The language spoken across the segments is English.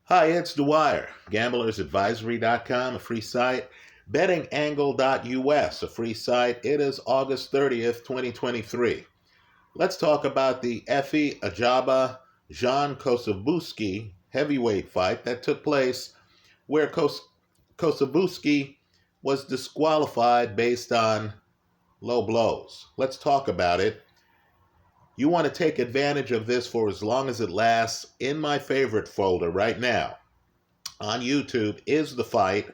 Hi, it's Dwyer, gamblersadvisory.com, a free site, bettingangle.us, a free site. It is August 30th, 2023. Let's talk about the Ajagba Zhan Kossobutskiy heavyweight fight that took place where Kossobutskiy was disqualified based on low blows. Let's talk about it. You want to take advantage of this for as long as it lasts. In my favorite folder right now on YouTube is the fight.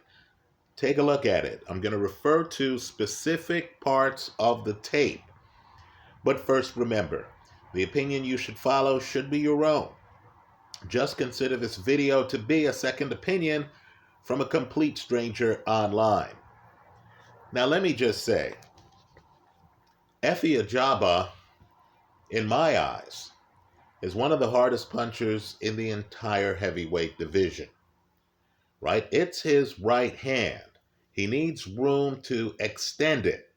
Take a look at it. I'm going to refer to specific parts of the tape. But first, remember, the opinion you should follow should be your own. Just consider this video to be a second opinion from a complete stranger online. Now, let me just say, Ajagba, in my eyes, is one of the hardest punchers in the entire heavyweight division. Right? It's his right hand. He needs room to extend it.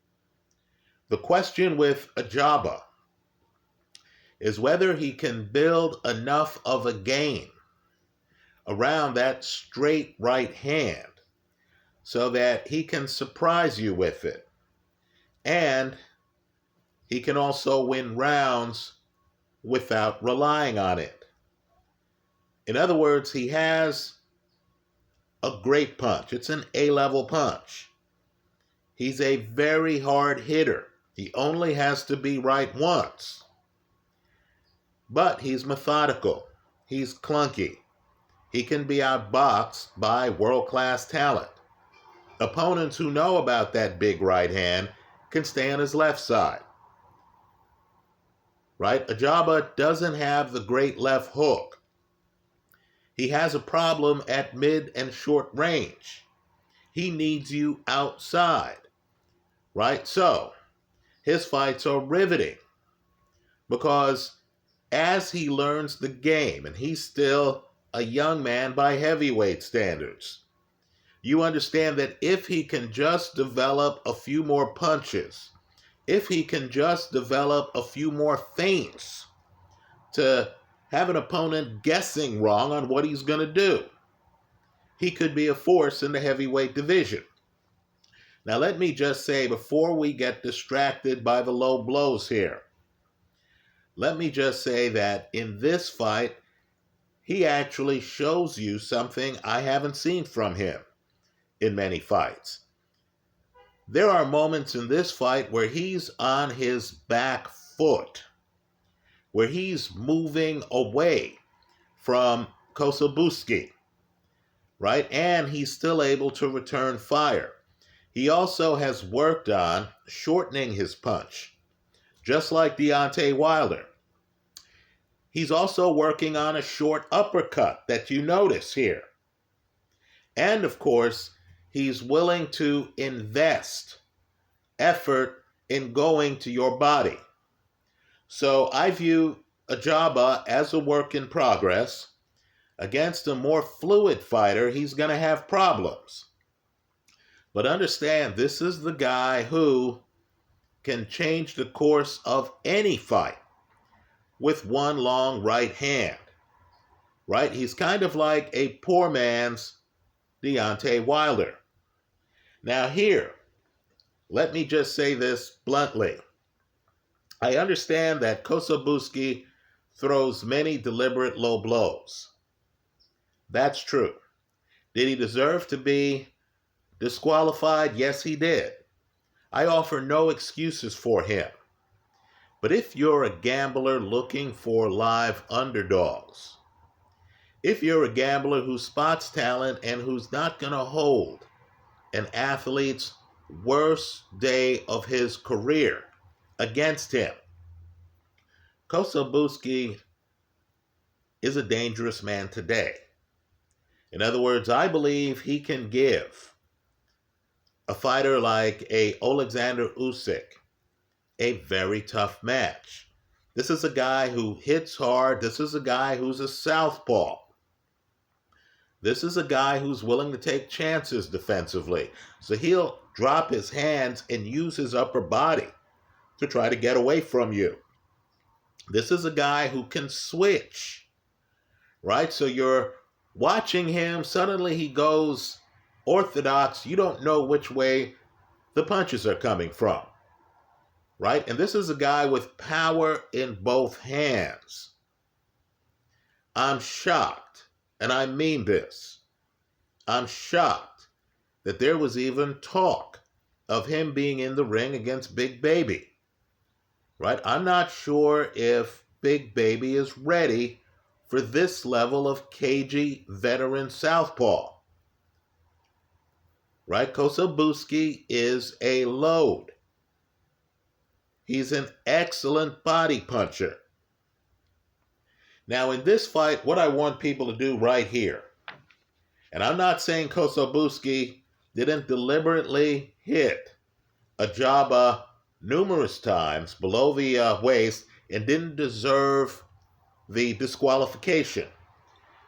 The question with Ajagba is whether he can build enough of a game around that straight right hand so that he can surprise you with it. And he can also win rounds without relying on it. In other words, he has a great punch. It's an A-level punch. He's a very hard hitter. He only has to be right once. But he's methodical. He's clunky. He can be outboxed by world-class talent. Opponents who know about that big right hand can stay on his left side. Right? Ajagba doesn't have the great left hook. He has a problem at mid and short range. He needs you outside. Right? So, his fights are riveting because as he learns the game, and he's still a young man by heavyweight standards, you understand that if he can just develop a few more punches, if he can just develop a few more feints to have an opponent guessing wrong on what he's going to do, he could be a force in the heavyweight division. Now, let me just say, before we get distracted by the low blows here, let me just say that in this fight, he actually shows you something I haven't seen from him in many fights. There are moments in this fight where he's on his back foot, where he's moving away from Kossobutskiy, right? And he's still able to return fire. He also has worked on shortening his punch, just like Deontay Wilder. He's also working on a short uppercut that you notice here. And of course, he's willing to invest effort in going to your body. So I view Ajagba as a work in progress. Against a more fluid fighter, he's going to have problems. But understand, this is the guy who can change the course of any fight with one long right hand. Right? He's kind of like a poor man's Deontay Wilder. Now here, let me just say this bluntly. I understand that Kossobutskiy throws many deliberate low blows. That's true. Did he deserve to be disqualified? Yes, he did. I offer no excuses for him. But if you're a gambler looking for live underdogs, if you're a gambler who spots talent and who's not going to hold an athlete's worst day of his career against him, Kossobutskiy is a dangerous man today. In other words, I believe he can give a fighter like a Alexander Usyk a very tough match. This is a guy who hits hard. This is a guy who's a southpaw. This is a guy who's willing to take chances defensively. So he'll drop his hands and use his upper body to try to get away from you. This is a guy who can switch, right? So your Watching him, suddenly he goes orthodox. You don't know which way the punches are coming from, right? And this is a guy with power in both hands. I'm shocked, and I mean this. I'm shocked that there was even talk of him being in the ring against Big Baby, right? I'm not sure if Big Baby is ready for this level of cagey veteran southpaw, right? Kossobutskiy is a load. He's an excellent body puncher. Now, in this fight, what I want people to do right here, and I'm not saying Kossobutskiy didn't deliberately hit Ajagba numerous times below the waist and didn't deserve the disqualification.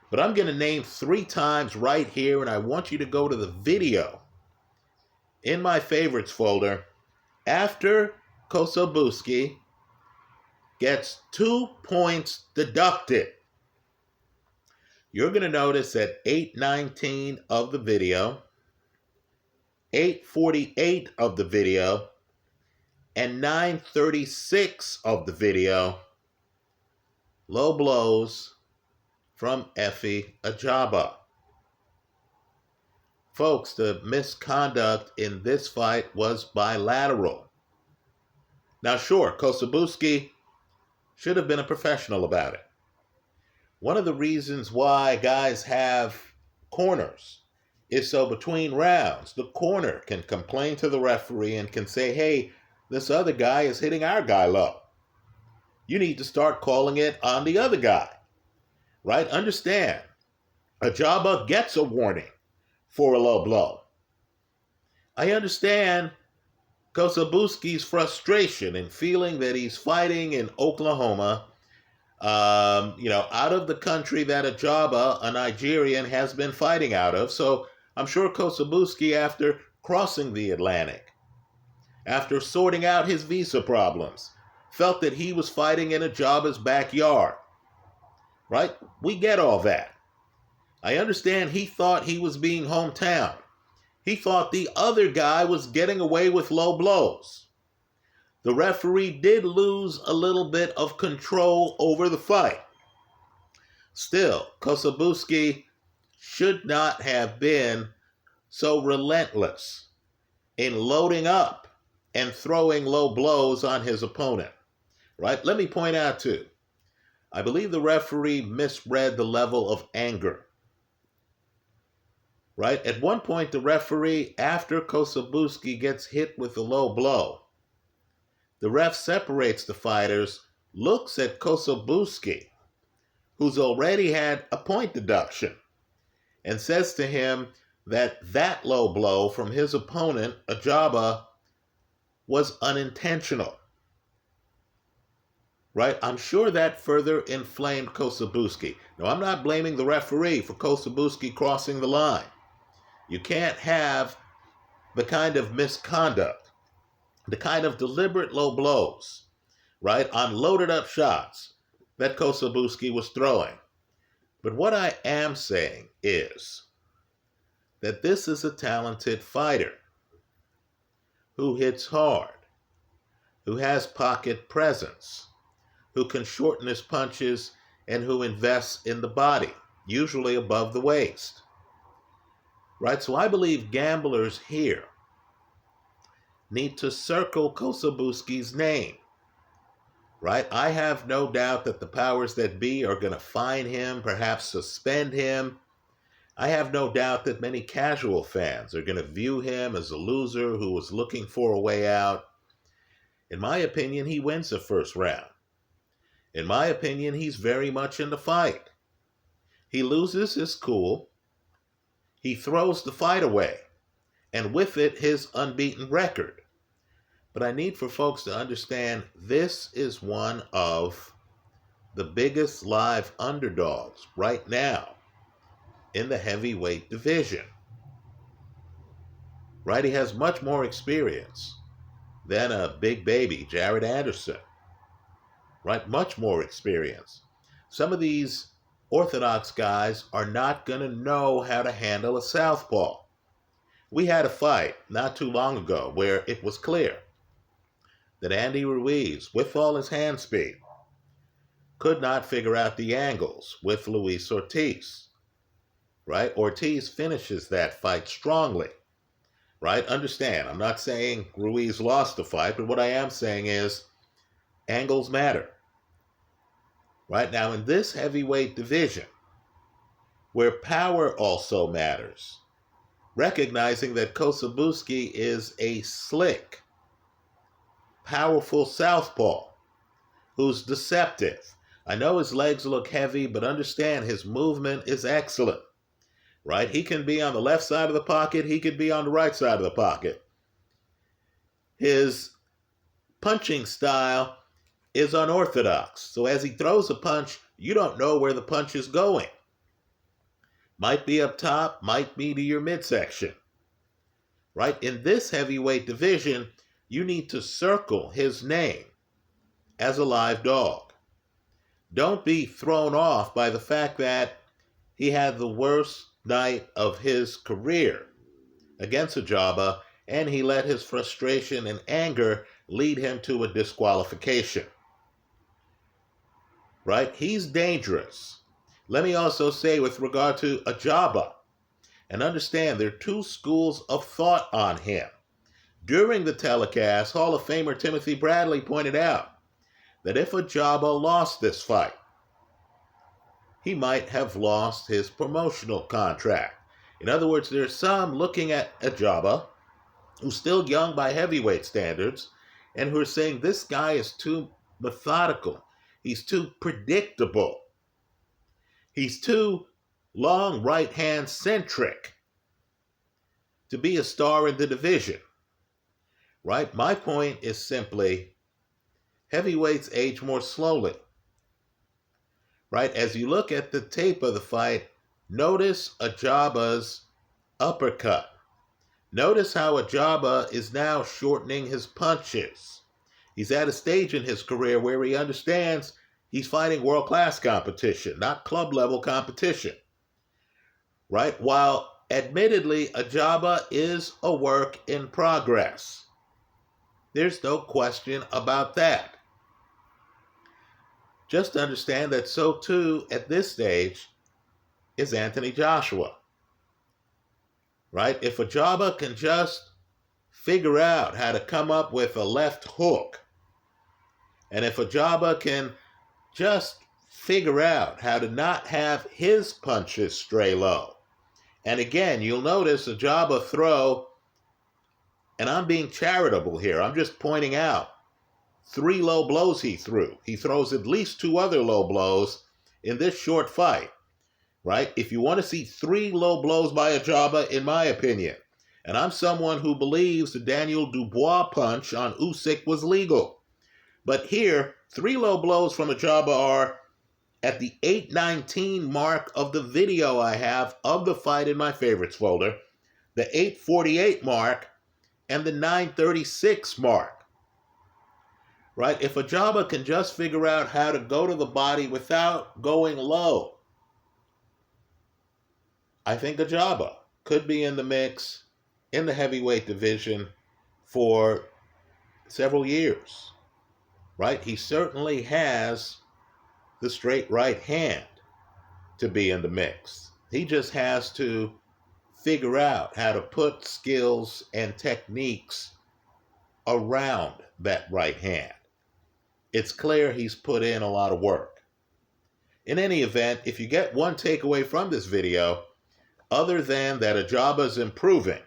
But I'm going to name 3 times right here, and I want you to go to the video in my favorites folder after Kossobutskiy gets 2 points deducted. You're going to notice at 8:19 of the video, 8:48 of the video, and 9:36 of the video, low blows from Efe Ajagba. Folks, the misconduct in this fight was bilateral. Now, sure, Kossobutskiy should have been a professional about it. One of the reasons why guys have corners is so between rounds, the corner can complain to the referee and can say, hey, this other guy is hitting our guy low. You need to start calling it on the other guy, right? Understand, Ajagba gets a warning for a low blow. I understand Kossobutskiy's frustration and feeling that he's fighting in Oklahoma, out of the country that Ajagba, a Nigerian, has been fighting out of. So I'm sure Kossobutskiy, after crossing the Atlantic, after sorting out his visa problems, felt that he was fighting in Ajagba's backyard, right? We get all that. I understand he thought he was being hometown. He thought the other guy was getting away with low blows. The referee did lose a little bit of control over the fight. Still, Kossobutskiy should not have been so relentless in loading up and throwing low blows on his opponent, right? Let me point out too, I believe the referee misread the level of anger, right? At one point, the referee, after Kossobutskiy gets hit with a low blow, the ref separates the fighters, looks at Kossobutskiy, who's already had a point deduction, and says to him that that low blow from his opponent, Ajagba, was unintentional. Right? I'm sure that further inflamed Kossobutskiy. Now, I'm not blaming the referee for Kossobutskiy crossing the line. You can't have the kind of misconduct, the kind of deliberate low blows, right, on loaded up shots that Kossobutskiy was throwing. But what I am saying is that this is a talented fighter who hits hard, who has pocket presence, who can shorten his punches, and who invests in the body, usually above the waist. Right? So I believe gamblers here need to circle Kossobutskiy's name. Right? I have no doubt that the powers that be are going to fine him, perhaps suspend him. I have no doubt that many casual fans are going to view him as a loser who was looking for a way out. In my opinion, he wins the first round. In my opinion, he's very much in the fight. He loses his cool. He throws the fight away, and with it, his unbeaten record. But I need for folks to understand this is one of the biggest live underdogs right now in the heavyweight division. Right? He has much more experience than a big baby, Jared Anderson. Right? Much more experience. Some of these orthodox guys are not going to know how to handle a southpaw. We had a fight not too long ago where it was clear that Andy Ruiz, with all his hand speed, could not figure out the angles with Luis Ortiz, right? Ortiz finishes that fight strongly, right? Understand, I'm not saying Ruiz lost the fight, but what I am saying is angles matter, right? Now, in this heavyweight division, where power also matters, recognizing that Kossobutskiy is a slick, powerful southpaw who's deceptive. I know his legs look heavy, but understand his movement is excellent, right? He can be on the left side of the pocket. He could be on the right side of the pocket. His punching style is unorthodox. So as he throws a punch, you don't know where the punch is going. Might be up top, might be to your midsection, right? In this heavyweight division, you need to circle his name as a live dog. Don't be thrown off by the fact that he had the worst night of his career against Ajagba, and he let his frustration and anger lead him to a disqualification. Right? He's dangerous. Let me also say with regard to Ajagba, and understand there are two schools of thought on him. During the telecast, Hall of Famer Timothy Bradley pointed out that if Ajagba lost this fight, he might have lost his promotional contract. In other words, there's some looking at Ajagba, who's still young by heavyweight standards, and who are saying this guy is too methodical. He's too predictable. He's too long right hand centric to be a star in the division. Right? My point is simply heavyweights age more slowly. Right? As you look at the tape of the fight, notice Ajagba's uppercut. Notice how Ajagba is now shortening his punches. He's at a stage in his career where he understands he's fighting world-class competition, not club-level competition. Right? While admittedly, Ajagba is a work in progress. There's no question about that. Just understand that so too, at this stage, is Anthony Joshua. Right? If Ajagba can just figure out how to come up with a left hook, and if Ajagba can just figure out how to not have his punches stray low. And again, you'll notice Ajagba throw, and I'm being charitable here, I'm just pointing out 3 low blows he threw. He throws at least 2 other low blows in this short fight, right? If you want to see 3 low blows by Ajagba, in my opinion, and I'm someone who believes the Daniel Dubois punch on Usyk was legal. But here, 3 low blows from Ajagba are at the 8:19 mark of the video I have of the fight in my favorites folder, the 8:48 mark, and the 9:36 mark. Right? If Ajagba can just figure out how to go to the body without going low, I think Ajagba could be in the mix in the heavyweight division for several years. Right? He certainly has the straight right hand to be in the mix. He just has to figure out how to put skills and techniques around that right hand. It's clear he's put in a lot of work. In any event, if you get one takeaway from this video, other than that Ajagba's improving,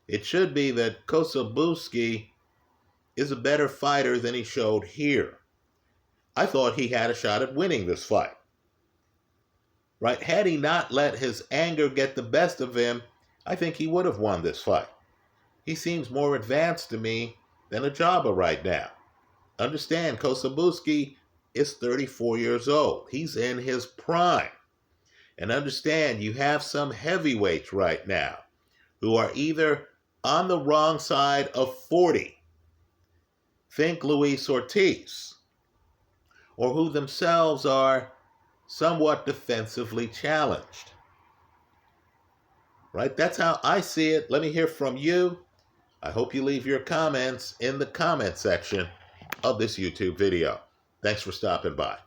it should be that Kossobutskiy is a better fighter than he showed here. I thought he had a shot at winning this fight. Right? Had he not let his anger get the best of him, I think he would have won this fight. He seems more advanced to me than Ajagba right now. Understand, Kossobutskiy is 34 years old. He's in his prime. And understand, you have some heavyweights right now who are either on the wrong side of 40. Think Luis Ortiz. Or who themselves are somewhat defensively challenged. Right? That's how I see it. Let me hear from you. I hope you leave your comments in the comment section of this YouTube video. Thanks for stopping by.